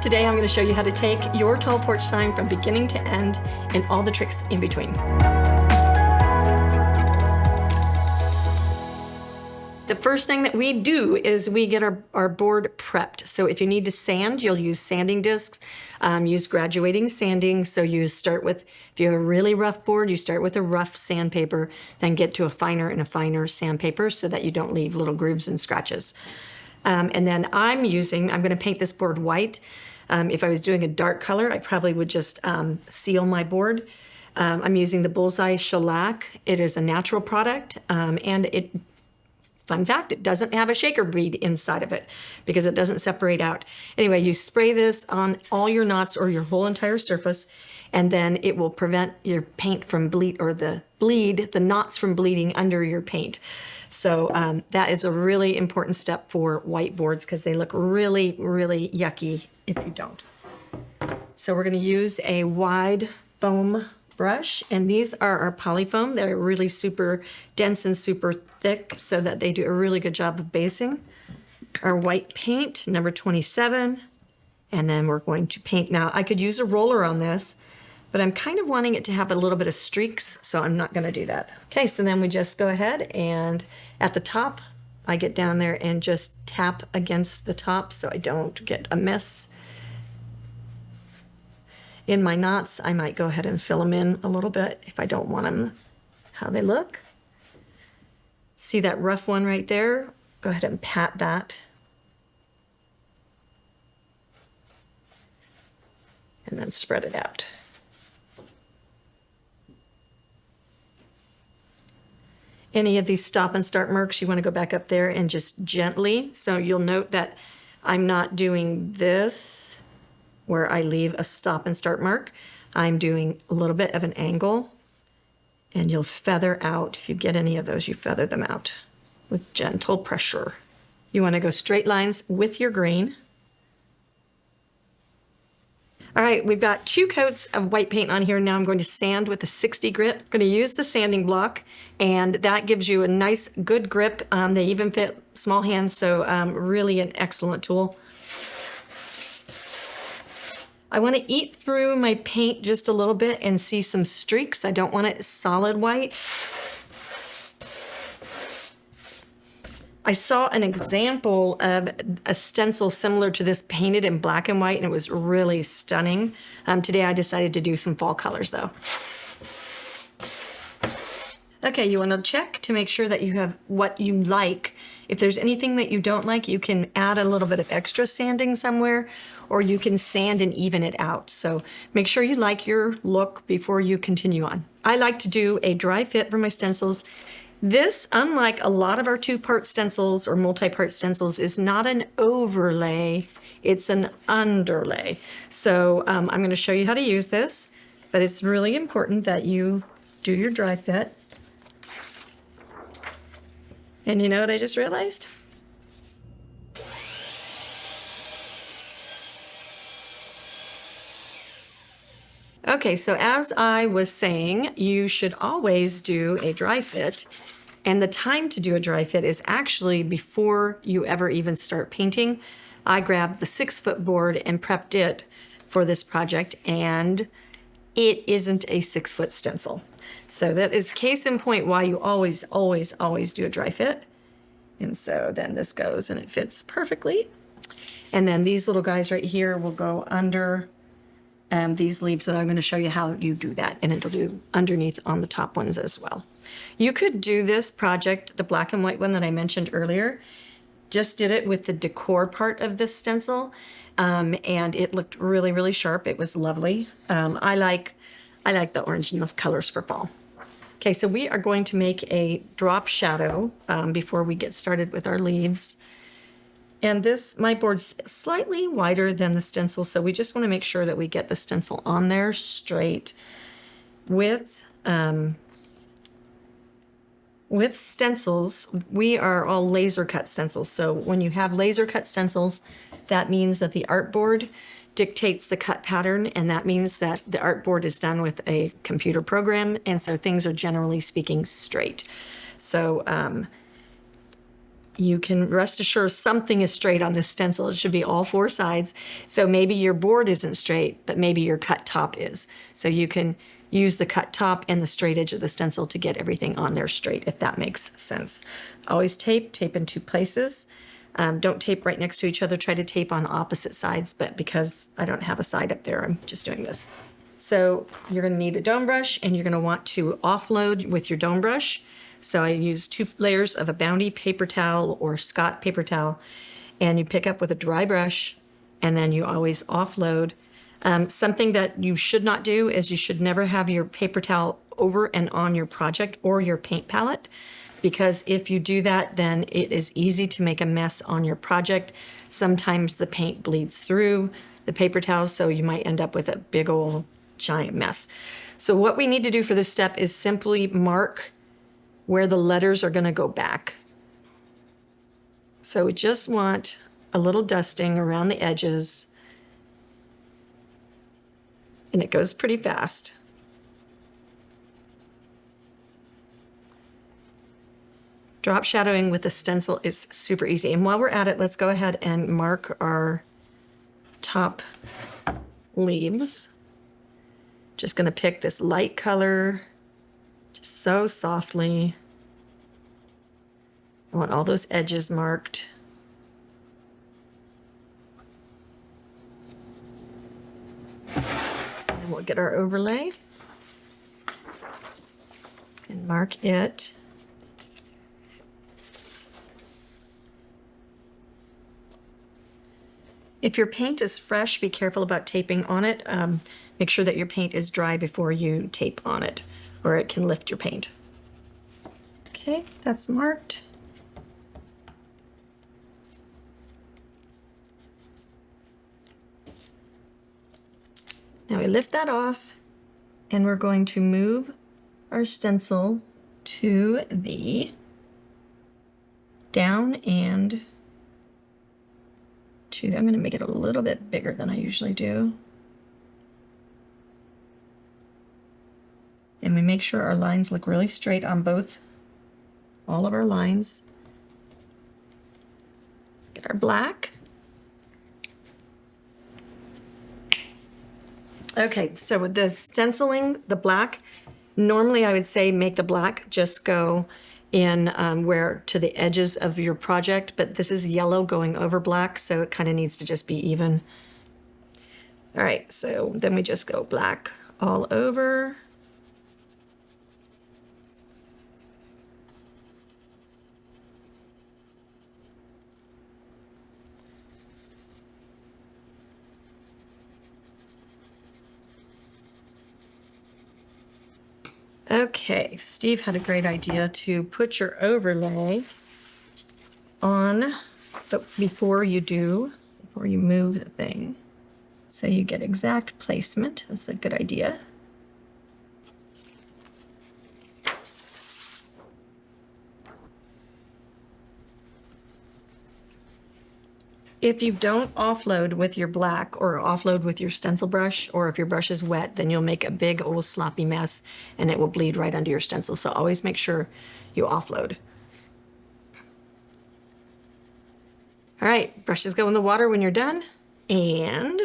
Today I'm going to show you how to take your tall porch sign from beginning to end and all the tricks in between. The first thing that we do is we get our board prepped. So if you need to sand, you'll use sanding discs, use graduating sanding. So you start with, if you have a really rough board, you start with a rough sandpaper, then get to a finer and a finer sandpaper so that you don't leave little grooves and scratches. And then I'm going to paint this board white. If I was doing a dark color, I probably would just seal my board. I'm using the Bullseye Shellac. It is a natural product, and fun fact, it doesn't have a shaker bead inside of it because it doesn't separate out. Anyway, you spray this on all your knots or your whole entire surface, and then it will prevent your paint from the knots from bleeding under your paint. So that is a really important step for white boards because they look really, really yucky if you don't. So we're going to use a wide foam brush, and these are our polyfoam. They're really super dense and super thick so that they do a really good job of basing. Our white paint, number 27, and then we're going to paint. Now, I could use a roller on this, but I'm kind of wanting it to have a little bit of streaks, so I'm not going to do that. Okay, so then we just go ahead and at the top, I get down there and just tap against the top so I don't get a mess. In my knots, I might go ahead and fill them in a little bit if I don't want them how they look. See that rough one right there? Go ahead and pat that. And then spread it out. Any of these stop and start marks, you want to go back up there and just gently. So you'll note that I'm not doing this where I leave a stop and start mark. I'm doing a little bit of an angle, and you'll feather out. If you get any of those, you feather them out with gentle pressure. You want to go straight lines with your grain. All right, we've got 2 coats of white paint on here. Now I'm going to sand with a 60 grit. I'm going to use the sanding block, and that gives you a nice, good grip. They even fit small hands, so really an excellent tool. I want to eat through my paint just a little bit and see some streaks. I don't want it solid white. I saw an example of a stencil similar to this painted in black and white, and it was really stunning. Today I decided to do some fall colors though. Okay, you want to check to make sure that you have what you like. If there's anything that you don't like, you can add a little bit of extra sanding somewhere, or you can sand and even it out. So make sure you like your look before you continue on. I like to do a dry fit for my stencils. This, unlike a lot of our 2-part stencils or multi-part stencils, is not an overlay, it's an underlay. So I'm going to show you how to use this, but it's really important that you do your dry fit. And you know what I just realized? Okay, so as I was saying, you should always do a dry fit. And the time to do a dry fit is actually before you ever even start painting. I grabbed the 6-foot board and prepped it for this project, and it isn't a 6-foot stencil. So that is case in point why you always, always, always do a dry fit. And so then this goes and it fits perfectly. And then these little guys right here will go under these leaves that I'm going to show you how you do that, and it'll do underneath on the top ones as well. You could do this project, the black and white one that I mentioned earlier, just did it with the decor part of this stencil, and it looked really, really sharp. It was lovely. I like the orange and the colors for fall. Okay, so we are going to make a drop shadow before we get started with our leaves. And my board's slightly wider than the stencil, so we just want to make sure that we get the stencil on there straight. With stencils, we are all laser cut stencils. So when you have laser cut stencils, that means that the artboard dictates the cut pattern, and that means that the artboard is done with a computer program, and so things are generally speaking straight. So you can rest assured something is straight on this stencil. It should be all four sides. So maybe your board isn't straight, but maybe your cut top is. So you can use the cut top and the straight edge of the stencil to get everything on there straight, if that makes sense. Always tape in two places. Don't tape right next to each other. Try to tape on opposite sides, but because I don't have a side up there, I'm just doing this. So you're gonna need a dome brush, and you're gonna want to offload with your dome brush. So I use 2 layers of a Bounty paper towel or Scott paper towel, and you pick up with a dry brush, and then you always offload. Something that you should not do is you should never have your paper towel over and on your project or your paint palette, because if you do that, then it is easy to make a mess on your project. Sometimes the paint bleeds through the paper towels, so you might end up with a big old giant mess. So what we need to do for this step is simply mark where the letters are going to go back. So we just want a little dusting around the edges, and it goes pretty fast. Drop shadowing with the stencil is super easy. And while we're at it, let's go ahead and mark our top leaves. Just going to pick this light color, just so softly. I want all those edges marked. And we'll get our overlay and mark it. If your paint is fresh, be careful about taping on it. Make sure that your paint is dry before you tape on it, or it can lift your paint. Okay, that's marked. Now we lift that off, and we're going to move our stencil to the down and to, I'm going to make it a little bit bigger than I usually do. And we make sure our lines look really straight on all of our lines. Get our black. Okay, so with the stenciling, the black, normally I would say make the black just go in where to the edges of your project, but this is yellow going over black, so it kind of needs to just be even. All right, so then we just go black all over. Okay, Steve had a great idea to put your overlay on before you move the thing. So you get exact placement. That's a good idea. If you don't offload with your black or offload with your stencil brush, or if your brush is wet, then you'll make a big old sloppy mess and it will bleed right under your stencil. So always make sure you offload. All right, brushes go in the water when you're done, and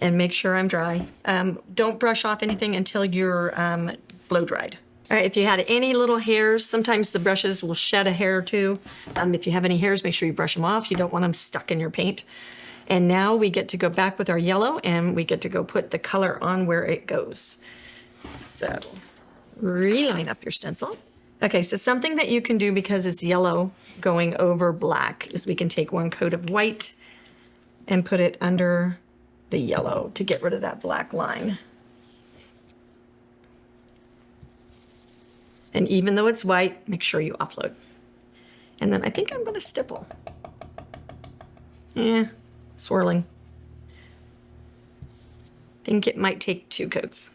make sure I'm dry. Don't brush off anything until you're blow dried. All right, if you had any little hairs, sometimes the brushes will shed a hair or two. If you have any hairs, make sure you brush them off. You don't want them stuck in your paint. And now we get to go back with our yellow, and we get to go put the color on where it goes. So reline up your stencil. Okay, so something that you can do because it's yellow going over black is we can take one coat of white and put it under the yellow to get rid of that black line. And even though it's white, make sure you offload. And then I think I'm gonna stipple. Swirling. Think it might take 2 coats.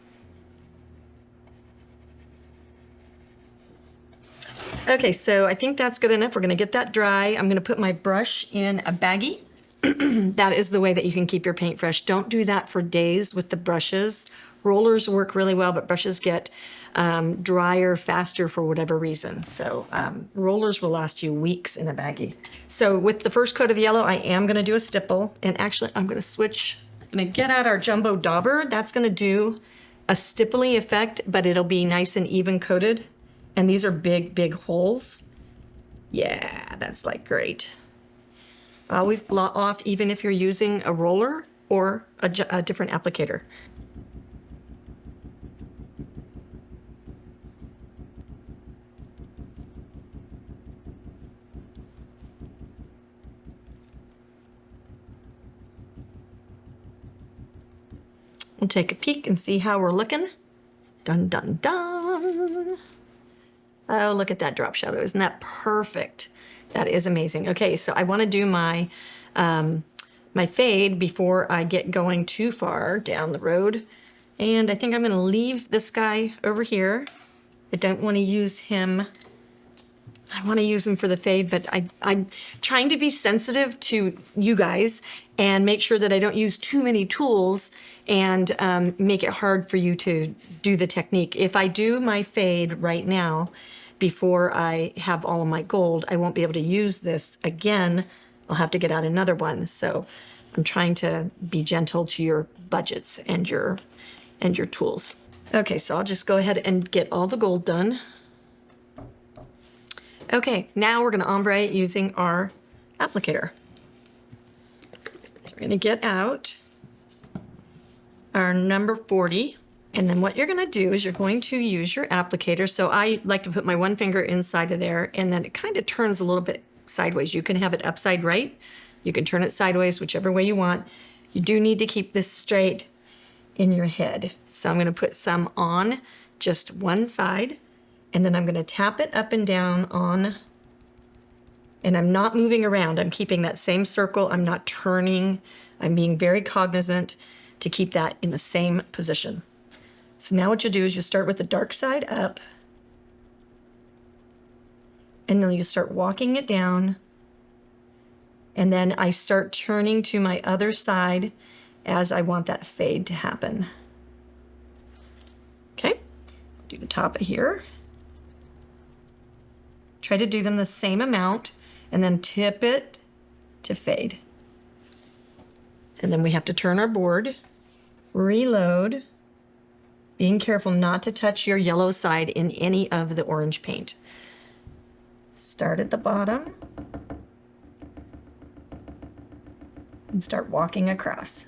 Okay, so I think that's good enough. We're gonna get that dry. I'm gonna put my brush in a baggie. That is the way that you can keep your paint fresh. Don't do that for days with the brushes. Rollers work really well, but brushes get drier faster for whatever reason. So rollers will last you weeks in a baggie. So with the first coat of yellow, I am gonna do a stipple, and actually I'm gonna switch, I'm gonna get out our Jumbo Dauber. That's gonna do a stipply effect, but it'll be nice and even coated. And these are big, big holes. Yeah, that's like great. Always blot off even if you're using a roller or a different applicator. We'll take a peek and see how we're looking. Dun, dun, dun. Oh, look at that drop shadow. Isn't that perfect? That is amazing. Okay, so I want to do my my fade before I get going too far down the road. And I think I'm going to leave this guy over here. I don't want to use him. I want to use him for the fade, but I'm trying to be sensitive to you guys and make sure that I don't use too many tools and make it hard for you to do the technique. If I do my fade right now, before I have all of my gold, I won't be able to use this again. I'll have to get out another one. So I'm trying to be gentle to your budgets and your tools. Okay, so I'll just go ahead and get all the gold done. Okay, now we're gonna ombre using our applicator. So we're gonna get out our number 40. And then what you're gonna do is you're going to use your applicator. So I like to put my one finger inside of there, and then it kind of turns a little bit sideways. You can have it upside right. You can turn it sideways, whichever way you want. You do need to keep this straight in your head. So I'm gonna put some on just one side, and then I'm gonna tap it up and down on, and I'm not moving around. I'm keeping that same circle. I'm not turning. I'm being very cognizant to keep that in the same position. So now what you'll do is you start with the dark side up, and then you start walking it down, and then I start turning to my other side as I want that fade to happen. Okay, do the top of here. Try to do them the same amount, and then tip it to fade. And then we have to turn our board, reload, being careful not to touch your yellow side in any of the orange paint. Start at the bottom and start walking across.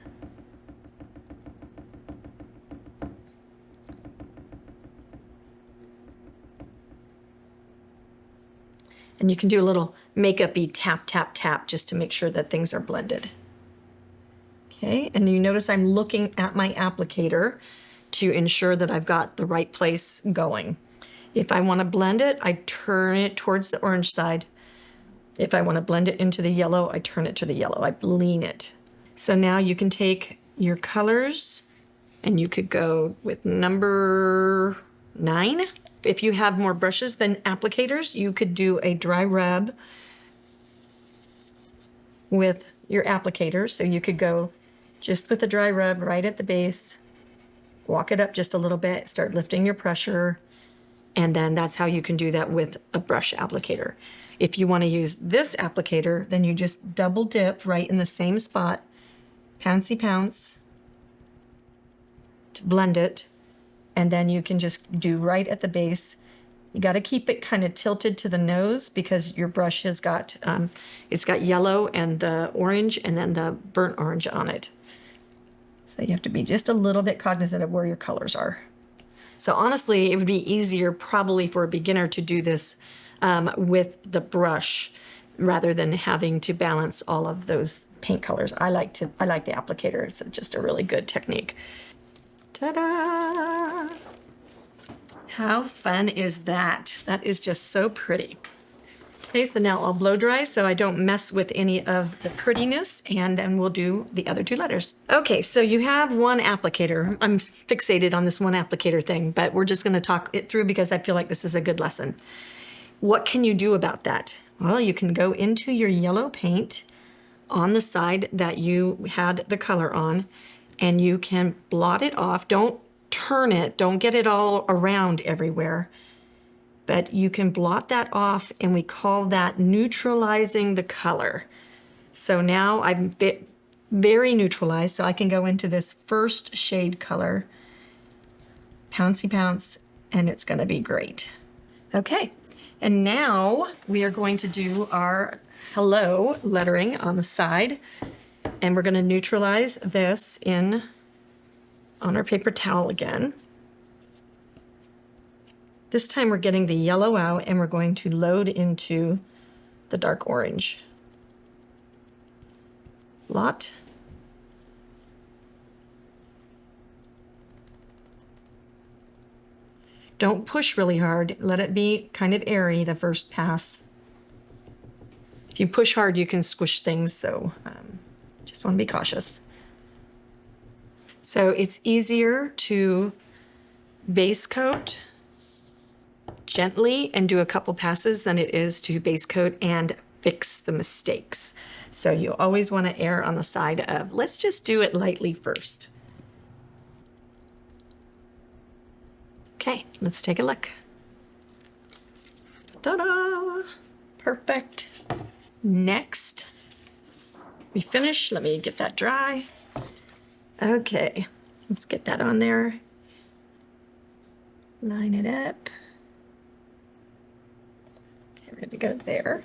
And you can do a little makeup-y tap, tap, tap just to make sure that things are blended. Okay, and you notice I'm looking at my applicator to ensure that I've got the right place going. If I want to blend it, I turn it towards the orange side. If I want to blend it into the yellow, I turn it to the yellow. I lean it. So now you can take your colors and you could go with number 9. If you have more brushes than applicators, you could do a dry rub with your applicator. So you could go just with the dry rub right at the base, walk it up just a little bit, start lifting your pressure, and then that's how you can do that with a brush applicator. If you want to use this applicator, then you just double dip right in the same spot, pouncy pounce to blend it, and then you can just do right at the base. You got to keep it kind of tilted to the nose because your brush has got, it's got yellow and the orange and then the burnt orange on it. So you have to be just a little bit cognizant of where your colors are. So honestly, it would be easier probably for a beginner to do this with the brush rather than having to balance all of those paint colors. I like the applicator. It's just a really good technique. Ta-da! How fun is that? That is just so pretty. Okay, so now I'll blow dry so I don't mess with any of the prettiness, and then we'll do the other 2 letters. Okay, so you have one applicator. I'm fixated on this one applicator thing, but we're just gonna talk it through because I feel like this is a good lesson. What can you do about that? Well, you can go into your yellow paint on the side that you had the color on, and you can blot it off. Don't turn it. Don't get it all around everywhere. But you can blot that off, and we call that neutralizing the color. So now I'm very neutralized, so I can go into this first shade color, Pouncy Pounce, and it's gonna be great. Okay, and now we are going to do our hello lettering on the side, and we're gonna neutralize this on our paper towel again. This time we're getting the yellow out, and we're going to load into the dark orange. Blot. Don't push really hard. Let it be kind of airy the first pass. If you push hard, you can squish things, so just want to be cautious. So it's easier to base coat gently and do a couple passes than it is to base coat and fix the mistakes. So you always want to err on the side of, let's just do it lightly first. Okay, let's take a look. Ta-da! Perfect. Next, we finish. Let me get that dry. Okay, let's get that on there. Line it up. Okay, we're gonna go there.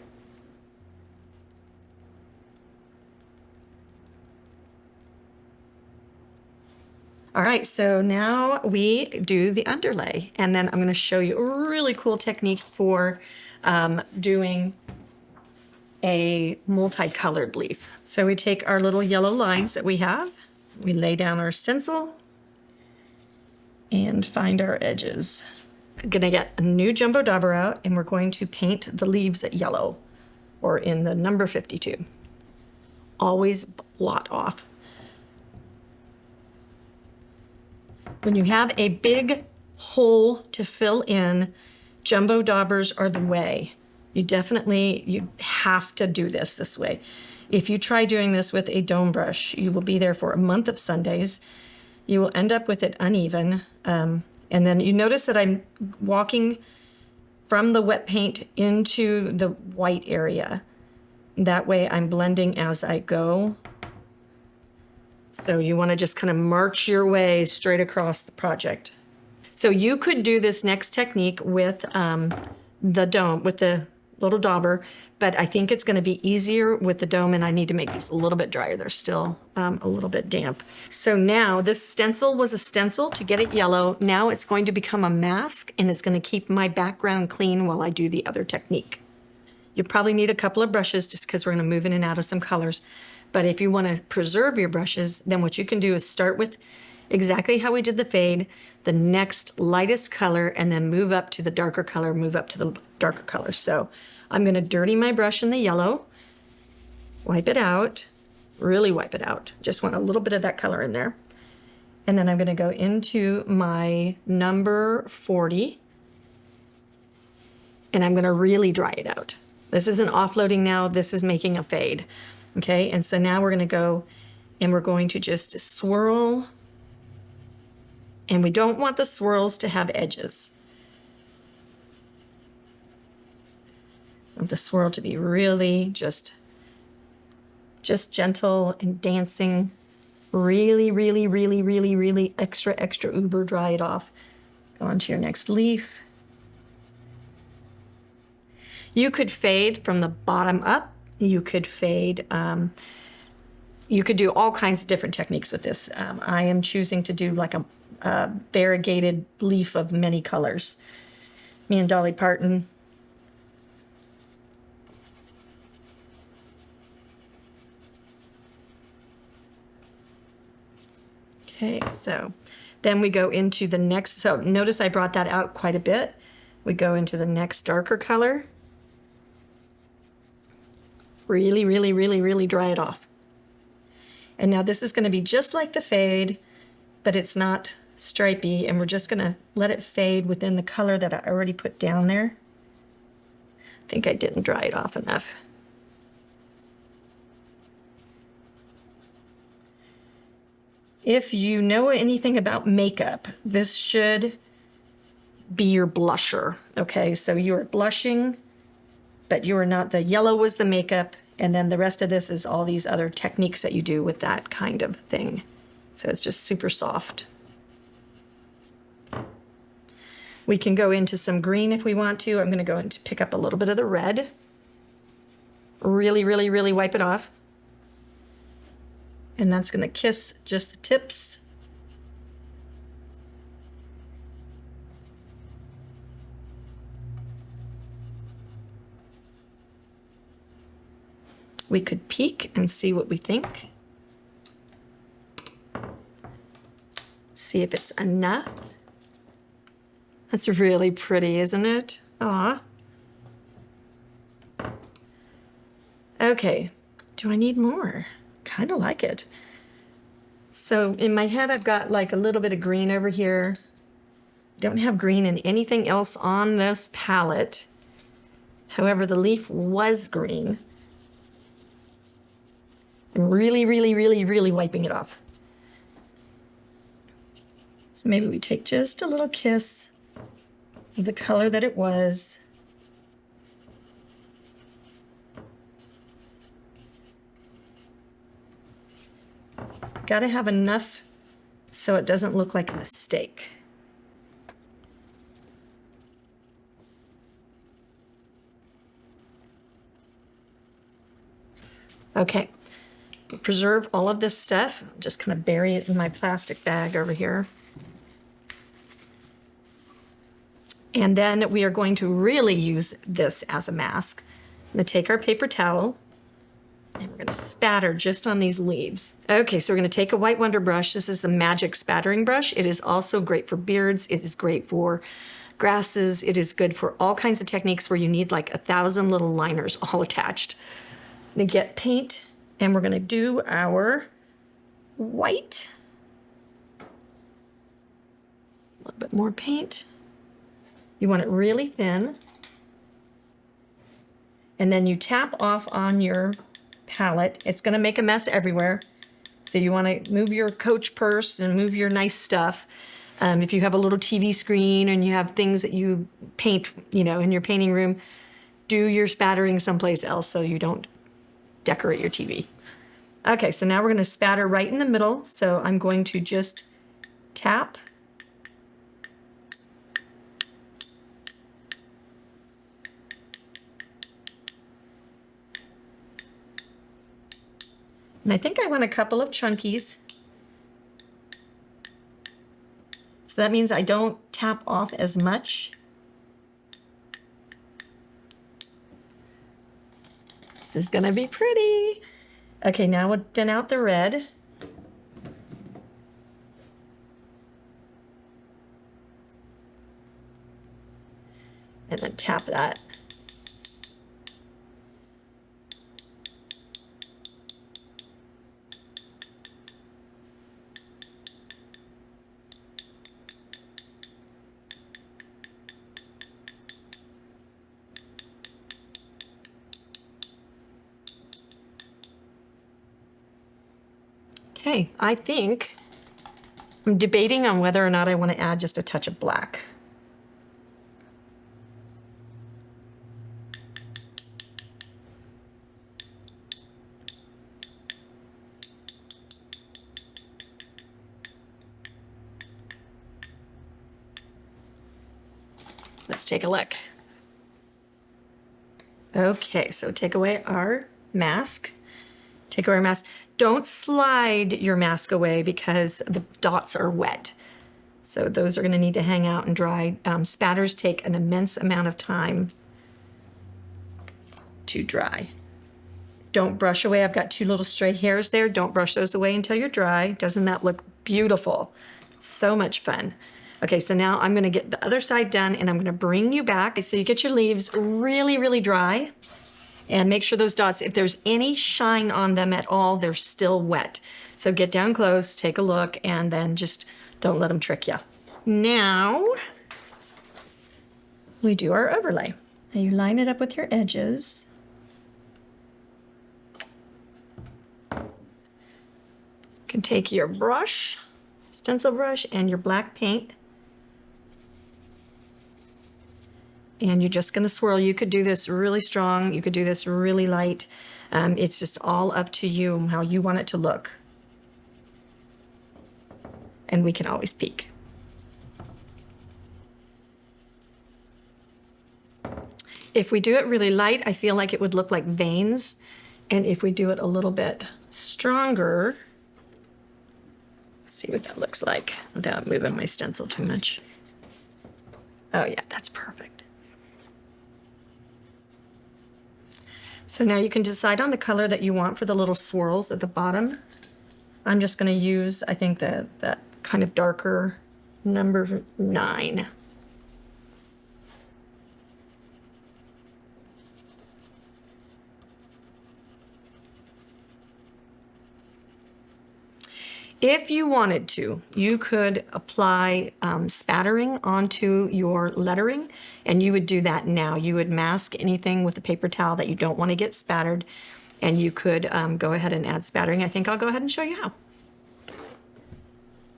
All right, so now we do the underlay, and then I'm going to show you a really cool technique for doing a multicolored leaf. So we take our little yellow lines that we have, we lay down our stencil, and find our edges. I'm going to get a new Jumbo Dauber out, and we're going to paint the leaves at yellow, or in the number 52. Always blot off. When you have a big hole to fill in, Jumbo Daubers are the way. You have to do this way. If you try doing this with a dome brush, you will be there for a month of Sundays. You will end up with it uneven. And then you notice that I'm walking from the wet paint into the white area. That way I'm blending as I go. So you want to just kind of march your way straight across the project. So you could do this next technique with the dome, with the little dauber, but I think it's going to be easier with the dome, and I need to make these a little bit drier. They're still a little bit damp. So now this stencil was a stencil to get it yellow. Now it's going to become a mask, and it's going to keep my background clean while I do the other technique. You probably need a couple of brushes just because we're going to move in and out of some colors. But if you want to preserve your brushes, then what you can do is start with exactly how we did the fade, the next lightest color, and then move up to the darker color, move up to the darker color. So I'm going to dirty my brush in the yellow, wipe it out, really wipe it out. Just want a little bit of that color in there. And then I'm going to go into my number 40, and I'm going to really dry it out. This isn't offloading now, this is making a fade. Okay, and so now we're going to go and we're going to just swirl, and we don't want the swirls to have edges. I want the swirl to be really just gentle and dancing, really, really, really, really, really extra uber dry it off. Go on to your next leaf. You could fade from the bottom up. You could fade, you could do all kinds of different techniques with this. I am choosing to do like a variegated leaf of many colors. Me and Dolly Parton. Okay, so then we go into the next, so notice I brought that out quite a bit. We go into the next darker color. Really, really, really, really dry it off. And now this is going to be just like the fade, but it's not stripy, and we're just going to let it fade within the color that I already put down there. I think I didn't dry it off enough. If you know anything about makeup, this should be your blusher, okay? So you're blushing, but you are not, the yellow was the makeup, and then the rest of this is all these other techniques that you do with that kind of thing. So it's just super soft. We can go into some green if we want to. I'm gonna go in to pick up a little bit of the red. Really, really, really wipe it off. And that's gonna kiss just the tips. We could peek and see what we think. See if it's enough. That's really pretty, isn't it? Aw. Okay, do I need more? Kind of like it. So in my head, I've got like a little bit of green over here. Don't have green in anything else on this palette. However, the leaf was green. I'm really, really, really, really wiping it off. So maybe we take just a little kiss of the color that it was. Got to have enough so it doesn't look like a mistake. Okay, preserve all of this stuff. I'm just kind of bury it in my plastic bag over here. And then we are going to really use this as a mask. I'm going to take our paper towel and we're going to spatter just on these leaves. Okay, so we're going to take a white Wonder brush. This is the magic spattering brush. It is also great for beards. It is great for grasses. It is good for all kinds of techniques where you need like 1,000 little liners all attached. I'm going to get paint and we're going to do our white. A little bit more paint. You want it really thin. And then you tap off on your palette. It's going to make a mess everywhere. So you want to move your Coach purse and move your nice stuff. If you have a little TV screen and you have things that you paint, you know, in your painting room, do your spattering someplace else so you don't decorate your TV. Okay, so now we're going to spatter right in the middle. So I'm going to just tap. And I think I want a couple of chunkies. So that means I don't tap off as much. This is gonna be pretty. Okay, now we'll thin out the red. And then tap that. Okay, I think I'm debating on whether or not I want to add just a touch of black. Let's take a look. Okay, so take away our mask. Take away our mask. Don't slide your mask away because the dots are wet. So those are going to need to hang out and dry. Spatters take an immense amount of time to dry. Don't brush away. I've got 2 little stray hairs there. Don't brush those away until you're dry. Doesn't that look beautiful? So much fun. Okay, so now I'm going to get the other side done and I'm going to bring you back. So you get your leaves really, really dry. And make sure those dots, if there's any shine on them at all, they're still wet. So get down close, take a look, and then just don't let them trick you. Now, we do our overlay. Now you line it up with your edges. You can take your brush, stencil brush, and your black paint, and you're just gonna swirl. You could do this really strong, you could do this really light. It's just all up to you how you want it to look. And we can always peek. If we do it really light, I feel like it would look like veins. And if we do it a little bit stronger, see what that looks like without moving my stencil too much. Oh yeah, that's perfect. So now you can decide on the color that you want for the little swirls at the bottom. I'm just going to use, I think, that kind of darker number 9. If you wanted to, you could apply spattering onto your lettering, and you would do that now. You would mask anything with a paper towel that you don't want to get spattered, and you could go ahead and add spattering. I think I'll go ahead and show you how.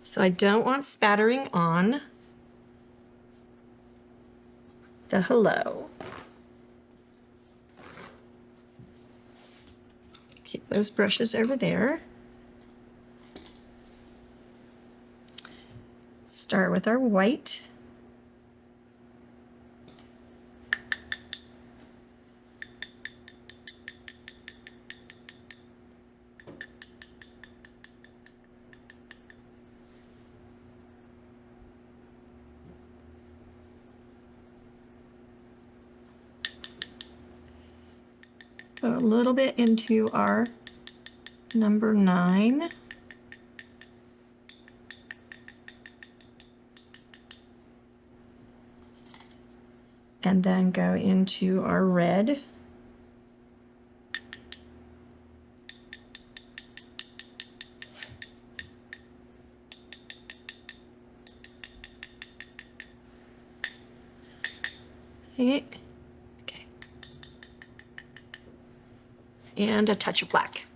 So I don't want spattering on the hello. Keep those brushes over there. Start with our white. Go a little bit into our number 9. And then go into our red. Okay. And a touch of black.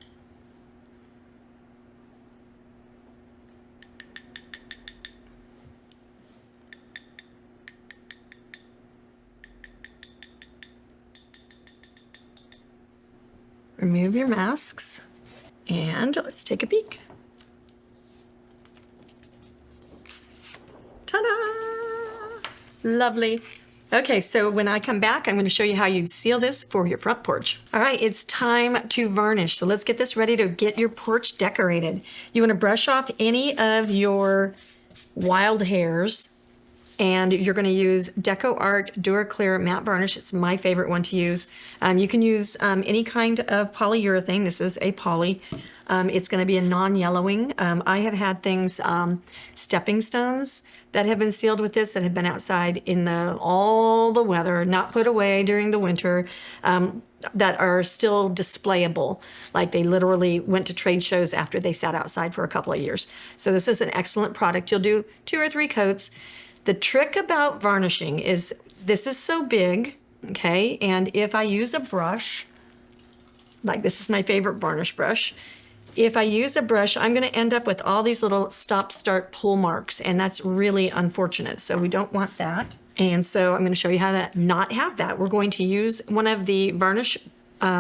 Remove your masks, and let's take a peek. Ta-da! Lovely. Okay, so when I come back, I'm going to show you how you'd seal this for your front porch. All right, it's time to varnish. So let's get this ready to get your porch decorated. You want to brush off any of your wild hairs, and you're going to use Deco Art DuraClear Matte Varnish. It's my favorite one to use. You can use any kind of polyurethane. This is a poly. It's going to be a non-yellowing. I have had things, stepping stones that have been sealed with this that have been outside in all the weather, not put away during the winter, that are still displayable. Like they literally went to trade shows after they sat outside for a couple of years. So this is an excellent product. You'll do 2 or 3 coats. The trick about varnishing is this is so big, okay? And if I use a brush, like this is my favorite varnish brush, if I use a brush, I'm gonna end up with all these little stop, start, pull marks, and that's really unfortunate. So we don't want that. And so I'm gonna show you how to not have that. We're going to use one of the varnish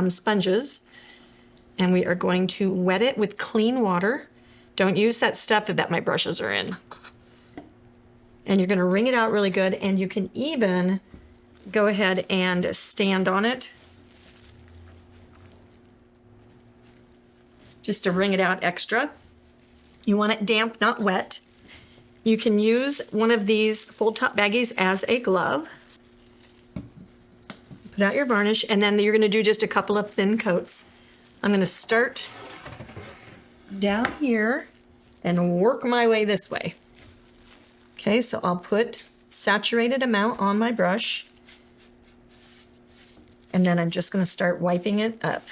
sponges, and we are going to wet it with clean water. Don't use that stuff that my brushes are in. And you're gonna wring it out really good, and you can even go ahead and stand on it just to wring it out extra. You want it damp, not wet. You can use one of these full top baggies as a glove. Put out your varnish, and then you're gonna do just a couple of thin coats. I'm gonna start down here and work my way this way. Okay, so I'll put saturated amount on my brush, and then I'm just going to start wiping it up.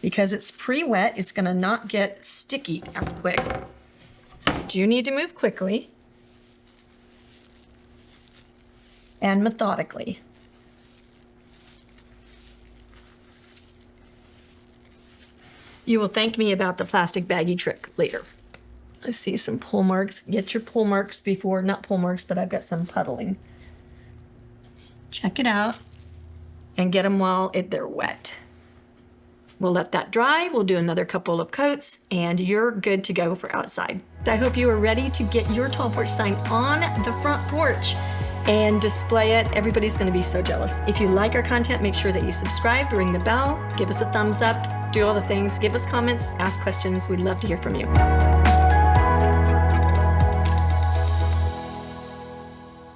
Because it's pre-wet, it's going to not get sticky as quick. You do need to move quickly and methodically. You will thank me about the plastic baggie trick later. I see some pull marks. Get your pull marks before, not pull marks, but I've got some puddling. Check it out and get them while they're wet. We'll let that dry. We'll do another couple of coats and you're good to go for outside. I hope you are ready to get your tall porch sign on the front porch and display it. Everybody's gonna be so jealous. If you like our content, make sure that you subscribe, ring the bell, give us a thumbs up, do all the things, give us comments, ask questions. We'd love to hear from you.